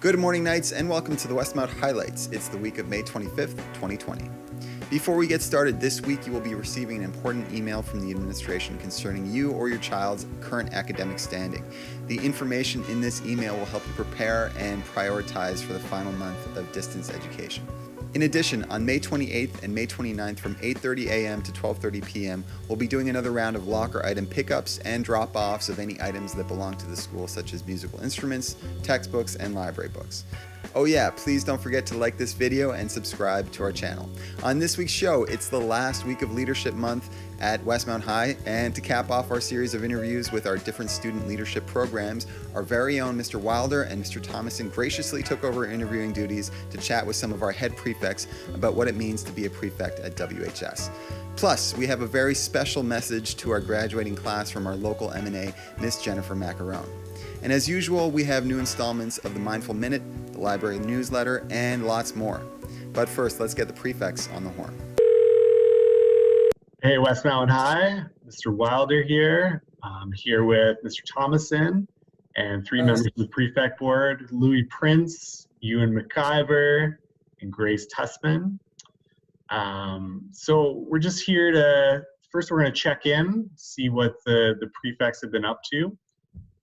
Good morning, Knights, and welcome to the Westmount Highlights. It's the week of May 25th, 2020. Before we get started, this week you will be receiving an important email from the administration concerning you or your child's current academic standing. The information in this email will help you prepare and prioritize for the final month of distance education. In addition, on May 28th and May 29th from 8:30 a.m. to 12:30 p.m., we'll be doing another round of locker item pickups and drop-offs of any items that belong to the school, such as musical instruments, textbooks, and library books. Oh yeah, please don't forget to like this video and subscribe to our channel. On this week's show, it's the last week of Leadership Month at Westmount High, and to cap off our series of interviews with our different student leadership programs, our very own Mr. Wilder and Mr. Thomason graciously took over interviewing duties to chat with some of our head prefects about what it means to be a prefect at WHS. Plus, we have a very special message to our graduating class from our local M&A, Miss Jennifer Macaron. And as usual, we have new installments of the Mindful Minute, the library newsletter, and lots more. But first, let's get the prefects on the horn. Hey, Westmount High, Mr. Wilder here. I'm here with Mr. Thomason and three members of the Prefect Board, Louis Prince, Ewan McIver, and Grace Tussman. So we're just here to, first we're going to check in, see what the prefects have been up to.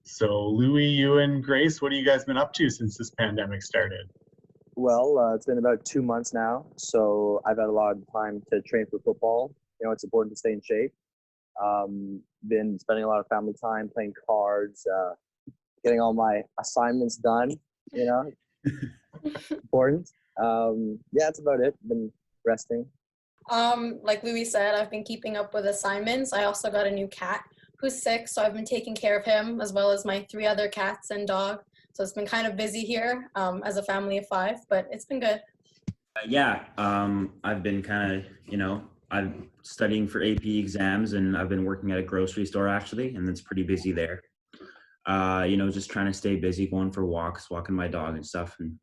So Louis, Ewan, Grace, what have you guys been up to since this pandemic started? Well, it's been about 2 months now, so I've had a lot of time to train for football. You know, it's important to stay in shape. Been spending a lot of family time playing cards, getting all my assignments done, you know, important. Yeah, that's about it. Been resting. Like Louis said, I've been keeping up with assignments. I also got a new cat who's sick, so I've been taking care of him as well as my 3 other cats and dog. So it's been kind of busy here as a family of 5, but it's been good. I've been kind of, I'm studying for AP exams, and I've been working at a grocery store actually, and it's pretty busy there. Just trying to stay busy, going for walks, walking my dog and stuff, and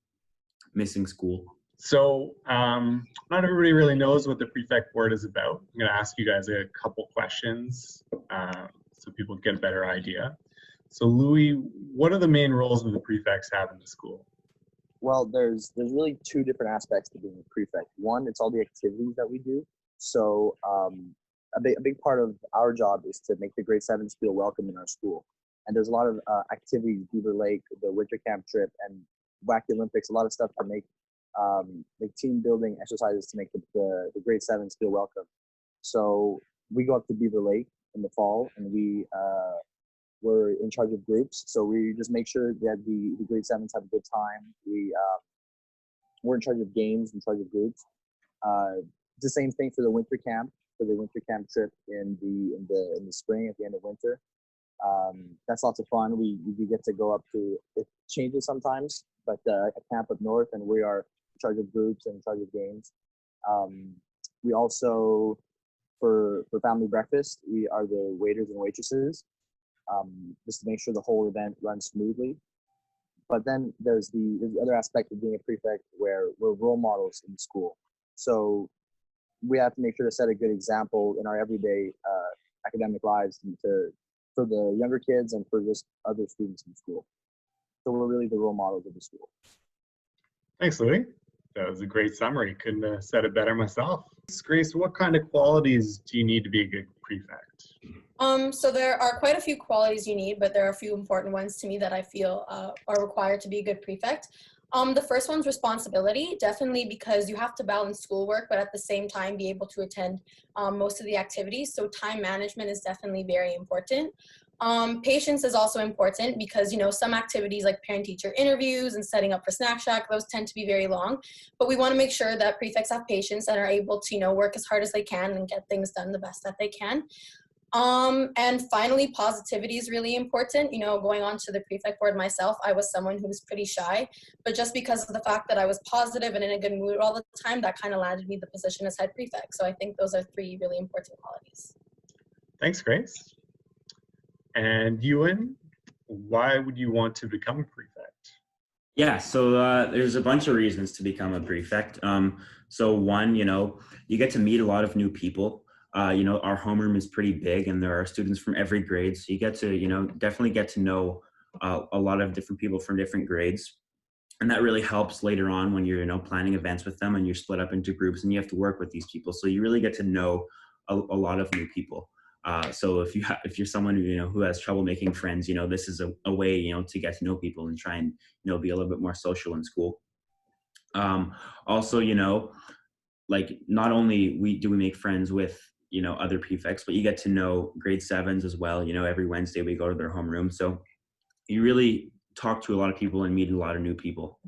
missing school. So not everybody really knows what the Prefect Board is about. I'm going to ask you guys a couple questions so people get a better idea. So Louis, what are the main roles that the prefects have in the school? Well, there's really 2 different aspects to being a prefect. One, it's all the activities that we do. So a big part of our job is to make the grade 7s feel welcome in our school. And there's a lot of activities, Beaver Lake, the winter camp trip, and Wacky Olympics, a lot of stuff to make team building exercises to make the grade 7s feel welcome. So we go up to Beaver Lake in the fall, and we're in charge of groups. So we just make sure that the grade 7s have a good time. We're in charge of games, in charge of groups. It's the same thing for the winter camp trip in the spring at the end of winter. That's lots of fun. We get to go up to, it changes sometimes, but a camp up north, and we are in charge of groups and in charge of games. We also, for family breakfast, we are the waiters and waitresses, just to make sure the whole event runs smoothly. But then there's the other aspect of being a prefect where we're role models in school. So we have to make sure to set a good example in our everyday academic lives for the younger kids and for just other students in school. So we're really the role models of the school. Thanks, Louis. That was a great summary. Couldn't have said it better myself. Grace, what kind of qualities do you need to be a good prefect? So there are quite a few qualities you need, but there are a few important ones to me that I feel are required to be a good prefect. The first one's responsibility, definitely, because you have to balance schoolwork, but at the same time be able to attend most of the activities. So time management is definitely very important. Patience is also important because, some activities like parent-teacher interviews and setting up for Snack Shack, those tend to be very long. But we want to make sure that prefects have patience and are able to, work as hard as they can and get things done the best that they can. And finally, positivity is really important. Going on to the prefect board myself, I was someone who was pretty shy, but just because of the fact that I was positive and in a good mood all the time, that kind of landed me the position as head prefect. So I think those are 3 really important qualities. Thanks, Grace. And Ewan, why would you want to become a prefect? Yeah, so there's a bunch of reasons to become a prefect. So one, you get to meet a lot of new people. Our homeroom is pretty big, and there are students from every grade. So you get to, definitely get to know a lot of different people from different grades. And that really helps later on when you're, planning events with them and you're split up into groups and you have to work with these people. So you really get to know a lot of new people. So if you're someone who has trouble making friends, this is a way, to get to know people and try and, be a little bit more social in school. Also, like not only do we make friends with, other prefects, but you get to know grade 7s as well. Every Wednesday we go to their homeroom. So you really talk to a lot of people and meet a lot of new people.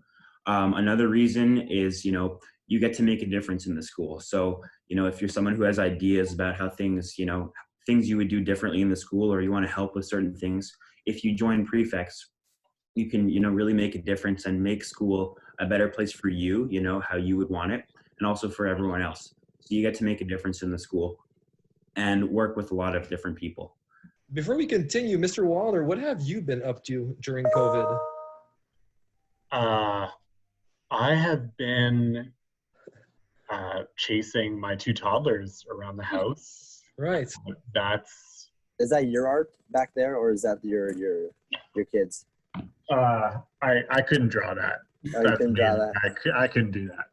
Another reason is, you get to make a difference in the school. So, if you're someone who has ideas about how things you would do differently in the school, or you want to help with certain things, if you join prefects, you can, really make a difference and make school a better place for you, how you would want it, and also for everyone else. So you get to make a difference in the school and work with a lot of different people. Before we continue, Mr. Wilder, what have you been up to during COVID? I have been chasing my 2 toddlers around the house. Right. Is that your art back there, or is that your kids? I couldn't draw that. Oh, you couldn't draw that. I couldn't do that.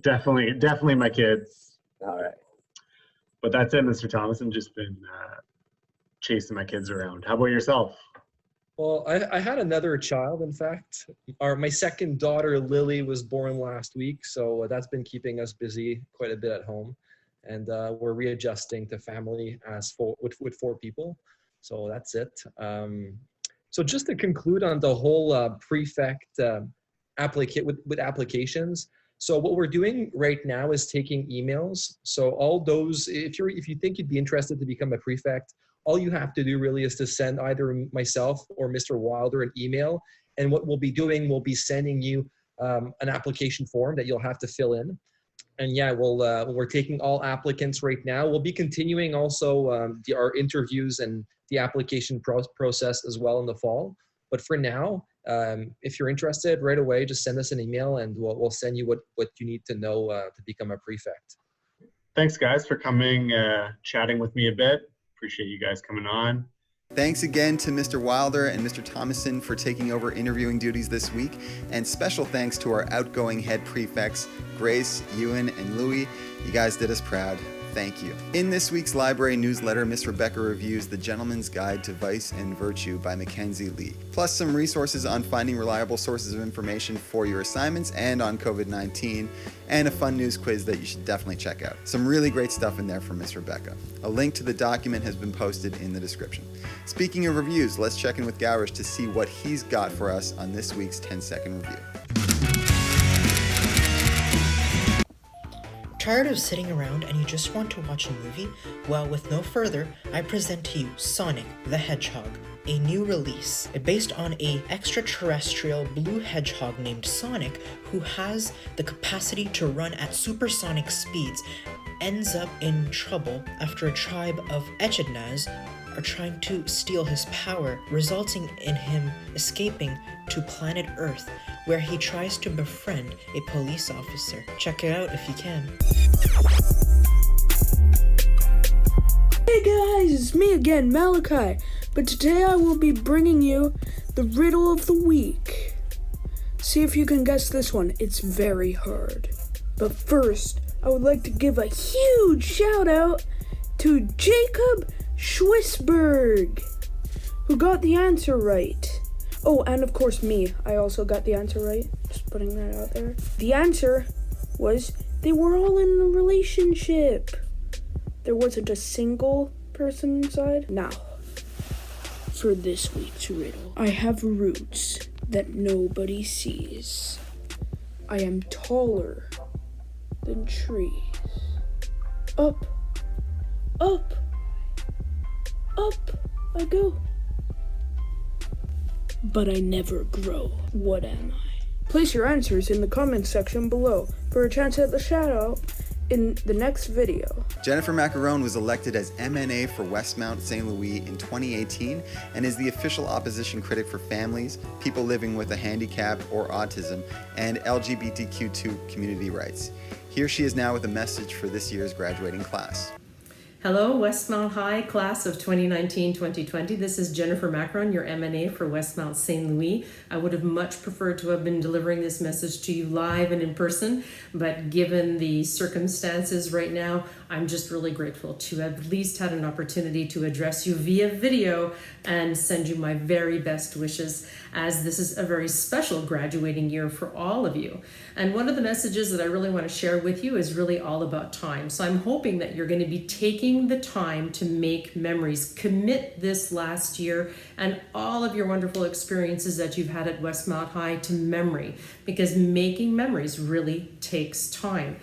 Definitely my kids. All right. But that's it, Mr. Thomas. I've just been chasing my kids around. How about yourself? Well, I had another child, in fact. My second daughter, Lily, was born last week, so that's been keeping us busy quite a bit at home. And we're readjusting to family with 4 people. So that's it. So just to conclude on the whole prefect with applications. So what we're doing right now is taking emails. So all those, if you think you'd be interested to become a prefect, all you have to do really is to send either myself or Mr. Wilder an email. And what we'll be doing, we'll be sending you an application form that you'll have to fill in. And yeah, we're taking all applicants right now. We'll be continuing also our interviews and the application process as well in the fall. But for now, if you're interested right away, just send us an email and we'll send you what you need to know to become a prefect. Thanks, guys, for coming, chatting with me a bit. Appreciate you guys coming on. Thanks again to Mr. Wilder and Mr. Thomason for taking over interviewing duties this week. And special thanks to our outgoing head prefects, Grace, Ewan, and Louie. You guys did us proud. Thank you. In this week's library newsletter, Miss Rebecca reviews The Gentleman's Guide to Vice and Virtue by Mackenzie Lee, plus some resources on finding reliable sources of information for your assignments and on COVID-19, and a fun news quiz that you should definitely check out. Some really great stuff in there from Miss Rebecca. A link to the document has been posted in the description. Speaking of reviews, let's check in with Gowrish to see what he's got for us on this week's 10-second review. Tired of sitting around and you just want to watch a movie? Well, with no further, I present to you Sonic the Hedgehog, a new release. Based on an extraterrestrial blue hedgehog named Sonic who has the capacity to run at supersonic speeds, ends up in trouble after a tribe of echidnas are trying to steal his power, resulting in him escaping to planet Earth, where he tries to befriend a police officer. Check it out if you can. Hey guys, it's me again, Malachi, but today I will be bringing you the riddle of the week. See if you can guess this one, it's very hard. But first, I would like to give a huge shout out to Jacob Schwisberg, who got the answer right. Oh, and of course me, I also got the answer right, just putting that out there. The answer was they were all in a relationship. There wasn't a single person inside. Now, for this week's riddle, I have roots that nobody sees. I am taller than trees. Up, up, up I go. But I never grow. What am I? Place your answers in the comments section below for a chance at the shout out in the next video. Jennifer Macarone was elected as MNA for Westmount, St. Louis in 2018 and is the official opposition critic for families, people living with a handicap or autism, and LGBTQ2 community rights. Here she is now with a message for this year's graduating class. Hello, Westmount High class of 2019-2020. This is Jennifer Macron, your MNA for Westmount St. Louis. I would have much preferred to have been delivering this message to you live and in person, but given the circumstances right now, I'm just really grateful to have at least had an opportunity to address you via video and send you my very best wishes, as this is a very special graduating year for all of you. And one of the messages that I really want to share with you is really all about time. So I'm hoping that you're going to be taking the time to make memories. Commit this last year and all of your wonderful experiences that you've had at Westmount High to memory, because making memories really takes time.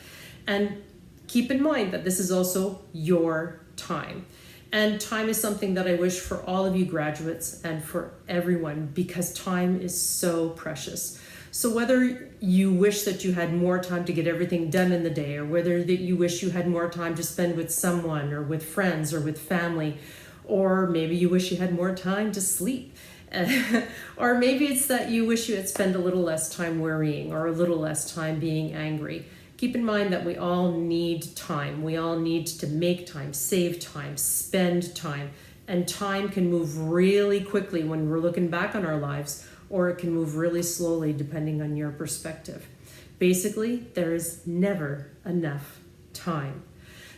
And keep in mind that this is also your time. And time is something that I wish for all of you graduates and for everyone, because time is so precious. So whether you wish that you had more time to get everything done in the day, or whether that you wish you had more time to spend with someone or with friends or with family, or maybe you wish you had more time to sleep, or maybe it's that you wish you had spent a little less time worrying or a little less time being angry. Keep in mind that we all need time. We all need to make time, save time, spend time, and time can move really quickly when we're looking back on our lives, or it can move really slowly depending on your perspective. Basically, there is never enough time.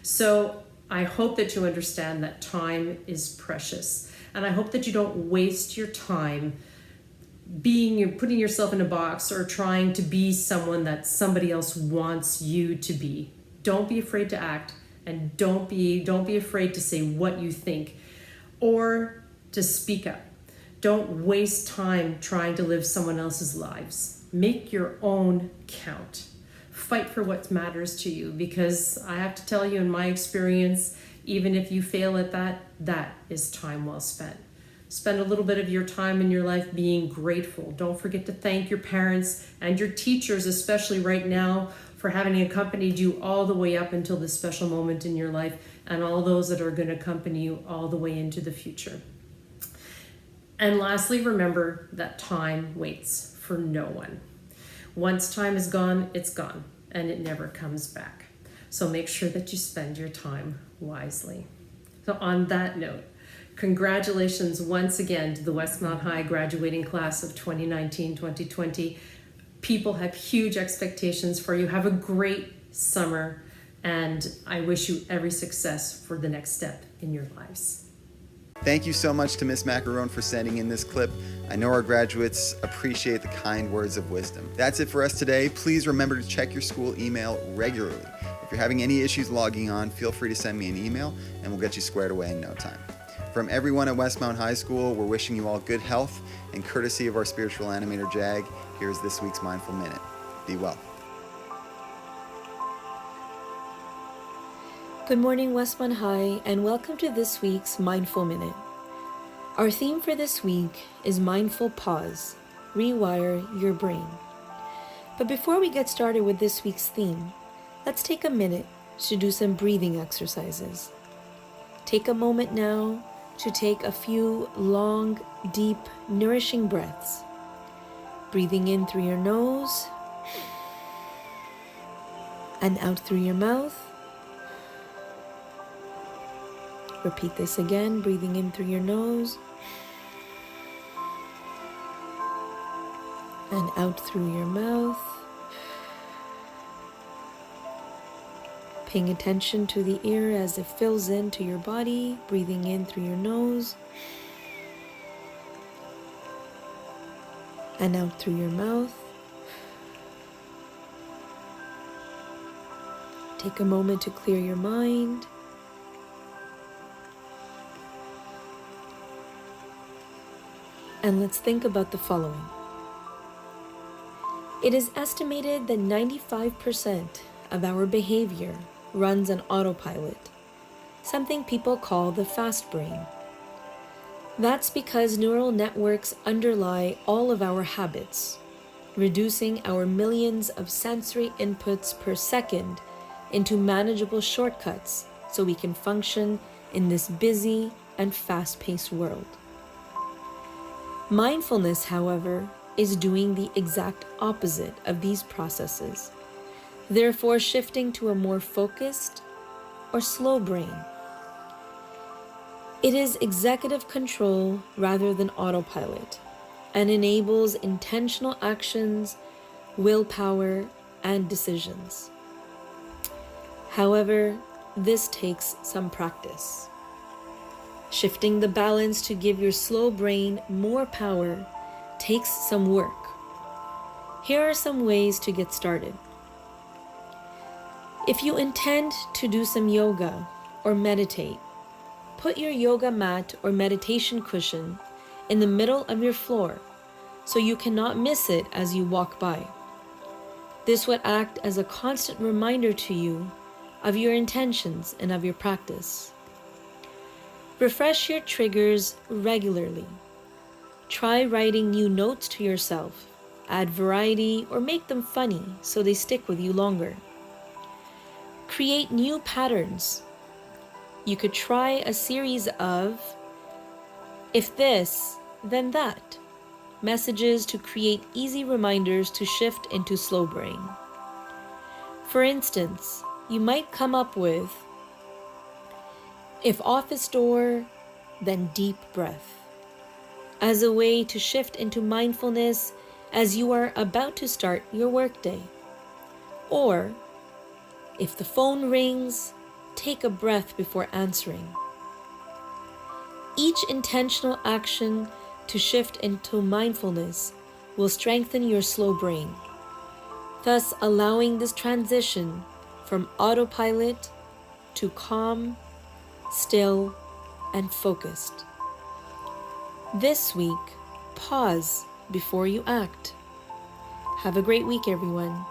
So I hope that you understand that time is precious, and I hope that you don't waste your time putting yourself in a box or trying to be someone that somebody else wants you to be. Don't be afraid to act, and don't be afraid to say what you think or to speak up. Don't waste time trying to live someone else's lives. Make your own count. Fight for what matters to you, because I have to tell you, in my experience, even if you fail at that, that is time well spent. Spend a little bit of your time in your life being grateful. Don't forget to thank your parents and your teachers, especially right now, for having accompanied you all the way up until this special moment in your life, and all those that are going to accompany you all the way into the future. And lastly, remember that time waits for no one. Once time is gone, it's gone, and it never comes back. So make sure that you spend your time wisely. So on that note, congratulations once again to the Westmount High graduating class of 2019-2020. People have huge expectations for you. Have a great summer, and I wish you every success for the next step in your lives. Thank you so much to Miss Macaron for sending in this clip. I know our graduates appreciate the kind words of wisdom. That's it for us today. Please remember to check your school email regularly. If you're having any issues logging on, feel free to send me an email and we'll get you squared away in no time. From everyone at Westmount High School, we're wishing you all good health, and courtesy of our spiritual animator, Jag, here's this week's Mindful Minute. Be well. Good morning, Westmount High, and welcome to this week's Mindful Minute. Our theme for this week is Mindful Pause, Rewire Your Brain. But before we get started with this week's theme, let's take a minute to do some breathing exercises. Take a moment now to take a few long, deep, nourishing breaths. Breathing in through your nose and out through your mouth. Repeat this again, breathing in through your nose and out through your mouth. Paying attention to the air as it fills into your body, breathing in through your nose and out through your mouth. Take a moment to clear your mind. And let's think about the following. It is estimated that 95% of our behavior runs on autopilot, something people call the fast brain. That's because neural networks underlie all of our habits, reducing our millions of sensory inputs per second into manageable shortcuts so we can function in this busy and fast-paced world. Mindfulness, however, is doing the exact opposite of these processes, therefore shifting to a more focused or slow brain It is executive control rather than autopilot and enables intentional actions, willpower, and decisions. However, this takes some practice. Shifting the balance to give your slow brain more power takes some work. Here are some ways to get started. If you intend to do some yoga or meditate, put your yoga mat or meditation cushion in the middle of your floor so you cannot miss it as you walk by. This would act as a constant reminder to you of your intentions and of your practice. Refresh your triggers regularly. Try writing new notes to yourself, add variety, or make them funny so they stick with you longer. Create new patterns. You could try a series of "if this, then that" messages to create easy reminders to shift into slow brain. For instance, you might come up with "if office door, then deep breath" as a way to shift into mindfulness as you are about to start your workday. Or, "if the phone rings, take a breath before answering." Each intentional action to shift into mindfulness will strengthen your slow brain, thus allowing this transition from autopilot to calm, still, and focused. This week, pause before you act. Have a great week, everyone.